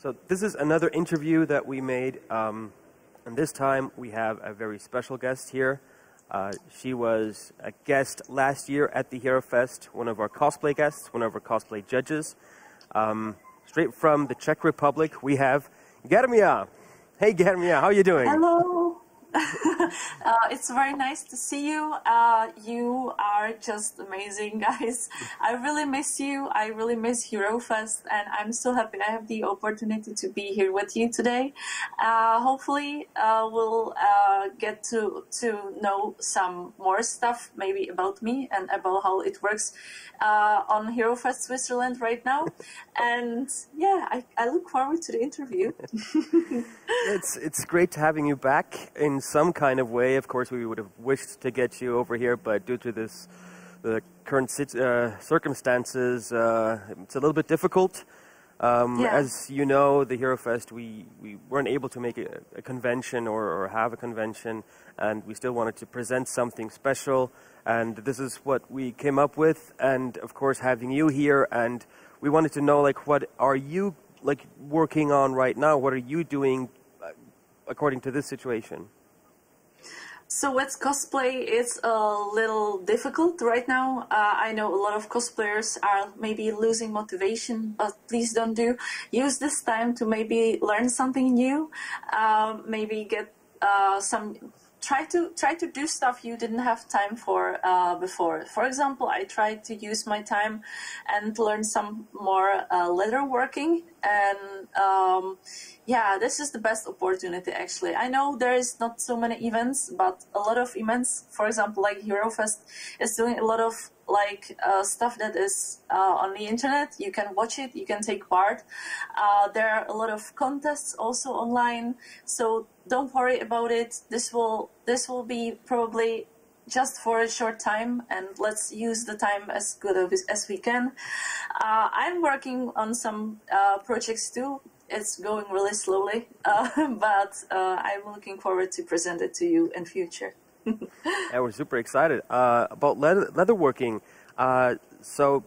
So this is another interview that we made, and this time we have a very special guest here. She was a guest last year at the HeroFest, one of our cosplay guests, one of our cosplay judges. Straight from the Czech Republic, we have Germia. Hey Germia, how are you doing? Hello. It's very nice to see you. You are just amazing, guys. I really miss you. I really miss HeroFest, and I'm so happy I have the opportunity to be here with you today. Hopefully, we'll get to know some more stuff, maybe about me and about how it works on HeroFest Switzerland right now. And yeah, I look forward to the interview. It's great having you back in some kind of way. Of course, we would have wished to get you over here, but due to the current circumstances, it's a little bit difficult. As you know, the HeroFest, we weren't able to make a convention or have a convention, and we still wanted to present something special, and this is what we came up with. And of course, having you here, and we wanted to know, like, what are you working on right now? What are you doing according to this situation? So with cosplay, it's a little difficult right now. I know a lot of cosplayers are maybe losing motivation, but please don't use this time to maybe learn something new, maybe get try to do stuff you didn't have time for before. For example, I tried to use my time and learn some more leatherworking, and yeah, this is the best opportunity actually. I know there is not so many events, but a lot of events, for example, like HeroFest is doing a lot of stuff that is on the internet. You can watch it, you can take part. There are a lot of contests also online, so don't worry about it. This will be probably just for a short time, and let's use the time as good as we can. I'm working on some projects too. It's going really slowly, but I'm looking forward to present it to you in future. Yeah, we're super excited about leatherworking. So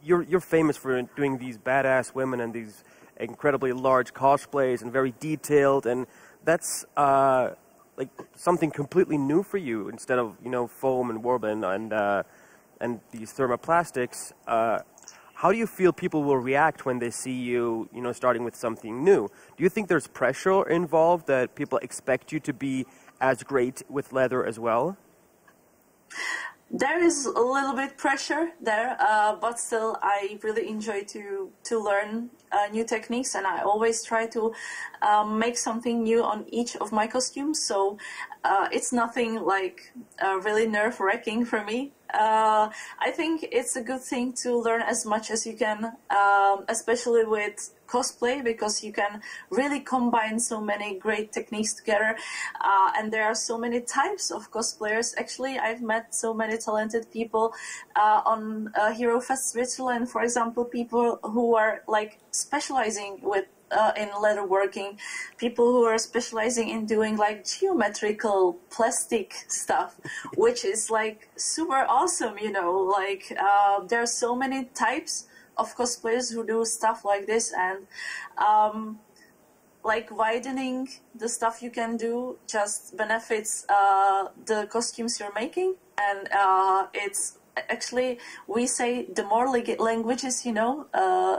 you're famous for doing these badass women and these incredibly large cosplays and very detailed, and that's like something completely new for you. Instead of foam and woven and these thermoplastics. How do you feel people will react when they see you, starting with something new? Do you think there's pressure involved, that people expect you to be as great with leather as well? There is a little bit pressure there, but still I really enjoy to learn new techniques, and I always try to make something new on each of my costumes, so it's nothing like really nerve-wracking for me. I think it's a good thing to learn as much as you can, especially with cosplay, because you can really combine so many great techniques together, and there are so many types of cosplayers. Actually, I've met so many talented people on HeroFest Switzerland, for example, people who are specializing in leatherworking, people who are specializing in doing geometrical plastic stuff, which is super awesome, there are so many types of cosplayers who do stuff like this, and widening the stuff you can do just benefits the costumes you're making, and it's actually, we say the more languages you know,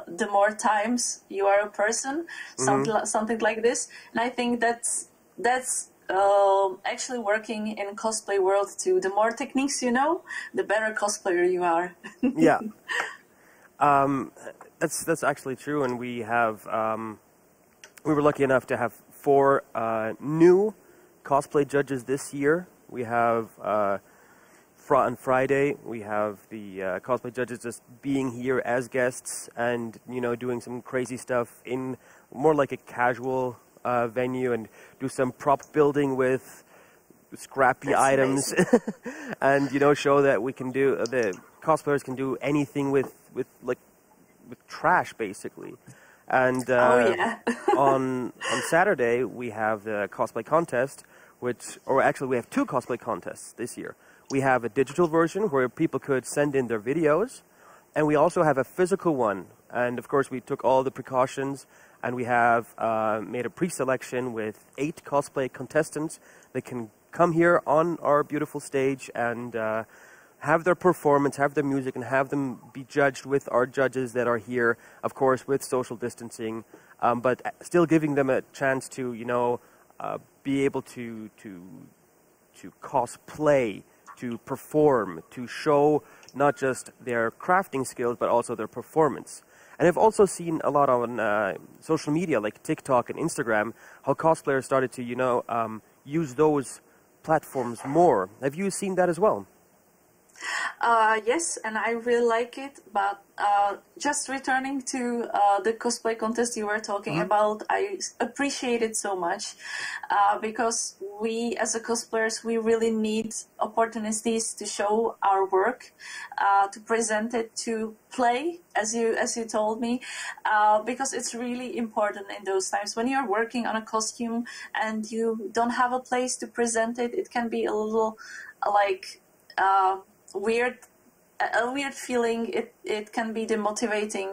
the more times you are a person, something like this. And I think that's actually working in cosplay world too. The more techniques you know, the better cosplayer you are. Yeah, that's actually true. And we have we were lucky enough to have 4 new cosplay judges this year. We have on Friday, we have the cosplay judges just being here as guests and, doing some crazy stuff in more like a casual venue, and do some prop building with scrappy items and, show that we can do, the cosplayers can do anything with trash, basically. And on Saturday, we have the Cosplay Contest, actually we have 2 cosplay contests this year. We have a digital version where people could send in their videos, and we also have a physical one. And of course, we took all the precautions and we have made a pre-selection with 8 cosplay contestants that can come here on our beautiful stage and have their performance, have their music, and have them be judged with our judges that are here, of course, with social distancing, but still giving them a chance to, you know, be able to cosplay, to perform, to show not just their crafting skills, but also their performance. And I've also seen a lot on social media, like TikTok and Instagram, how cosplayers started to, you know, use those platforms more. Have you seen that as well? Yes, and I really like it, but just returning to the cosplay contest you were talking about, I appreciate it so much because we as a cosplayers, we really need opportunities to show our work, to present it, to play, as you told me, because it's really important in those times. When you're working on a costume and you don't have a place to present it, it can be a little like a weird feeling. It can be demotivating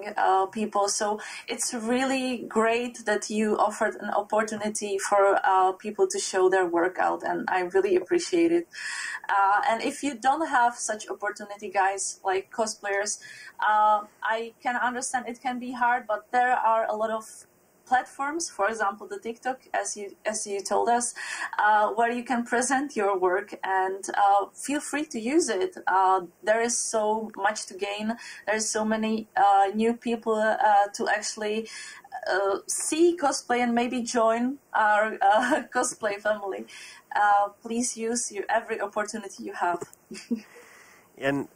people. So it's really great that you offered an opportunity for people to show their work out, and I really appreciate it. And if you don't have such opportunity, guys, like cosplayers, I can understand it can be hard, but there are a lot of platforms, for example, the TikTok, as you told us, where you can present your work, and feel free to use it. There is so much to gain. There's so many new people to actually see cosplay and maybe join our cosplay family. Please use every opportunity you have. And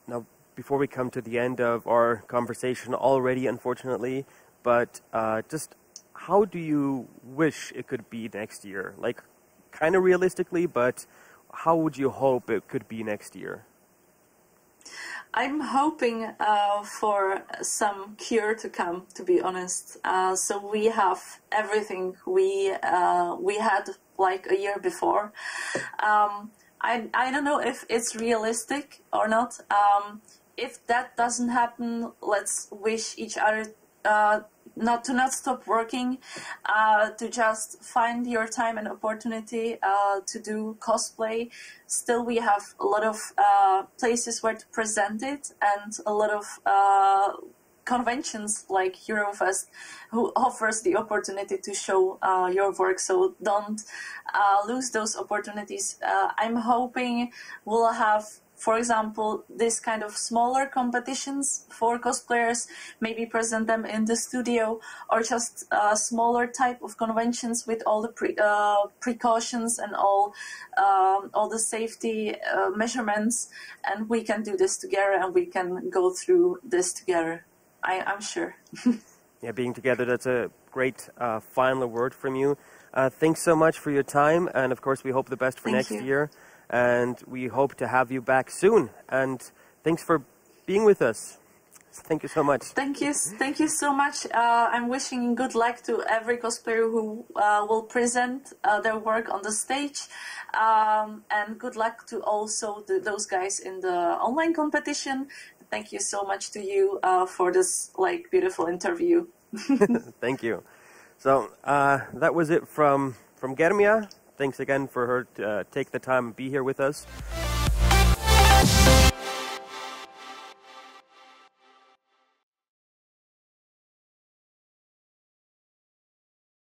now, before we come to the end of our conversation already, unfortunately, but just how do you wish it could be next year? Like, kind of realistically, but how would you hope it could be next year? I'm hoping for some cure to come, to be honest. So we have everything we had like a year before. I don't know if it's realistic or not. If that doesn't happen, let's wish each other not stop working, to just find your time and opportunity to do cosplay. Still, we have a lot of places where to present it, and a lot of conventions like HeroFest who offers the opportunity to show your work. So don't lose those opportunities. I'm hoping we'll have, for example, this kind of smaller competitions for cosplayers, maybe present them in the studio, or just smaller type of conventions with all the precautions and all the safety measurements, and we can do this together, and we can go through this together. I'm sure. Yeah, being together, that's a great final word from you. Thanks so much for your time, and of course we hope the best for next year. And we hope to have you back soon. And thanks for being with us. Thank you so much. Thank you so much. I'm wishing good luck to every cosplayer who will present their work on the stage, and good luck to also those guys in the online competition. Thank you so much to you for this beautiful interview. Thank you. So that was it from Germia. Thanks again for her to take the time and be here with us.